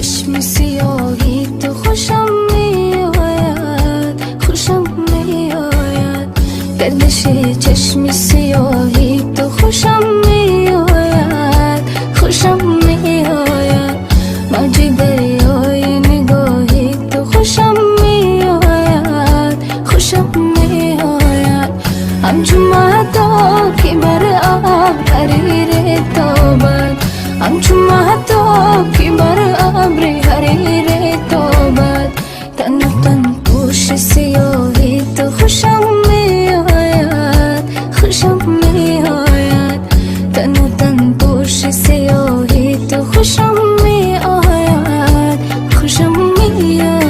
چشم سیاهی تو خوشم میآید، خوشم میآید. گردش چشم سیاهی تو خوشم میآید، خوشم میآید. موج دریای نگاهی تو خوشم میآید، خوشم میآید. همچون مهتاب که بر آب حریر تابد، همچون مهتاب که بر ابر حریر تابد. تن و تن پوش سیاهی تو خوشم میآید، خوشم میآید. تن و تن پوش سیاهی تو خوشم میآید، خوشم میآید.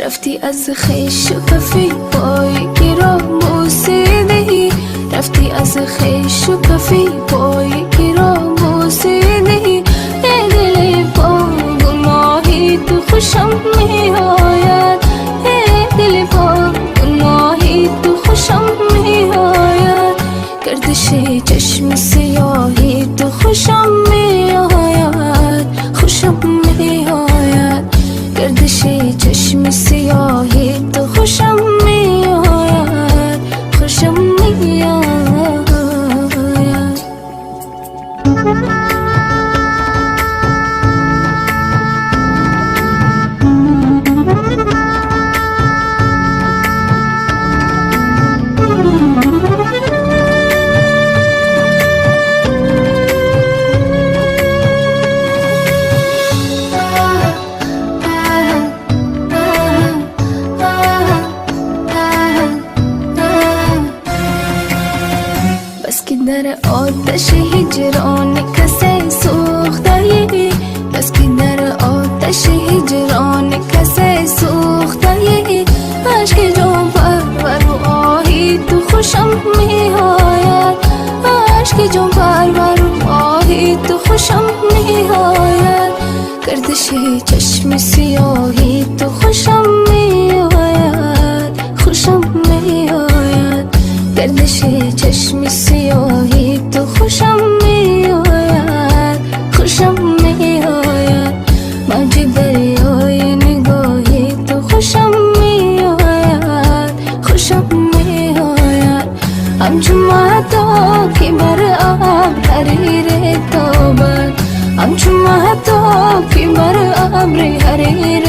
رفتی از خویش و کفی پای گیرا موسیدهی، رفتی از خویش و کفی پای گیرا موسیدهی. ای دل با گناهی تو خوشم میآید، ای دل با گناهی تو خوشم میآید. گردش چشم سیاهی تو خوشم میآید، خوشم میآید. گردش چشم سیاهی تو خوشم میآید، خوشم میآید. بس که در آتش هجران کسی سوخته‌ای، بس که در آتش هجران کسی سوخته‌ای. عشق جان پرور و آهی تو خوشم میآید، عشق جان پرور و آهی تو خوشم میآید. گردش چشم سیاهی تو خوشم میآید، خوشم میآید. گردش چشم سیاهی تو خوشم میآید، خوشم میآید. موج دریای نگاهی تو خوشم میآید، خوشم میآید. همچون مهتاب که بر آب حریر تابد، همچون مهتاب که بر ابر حریر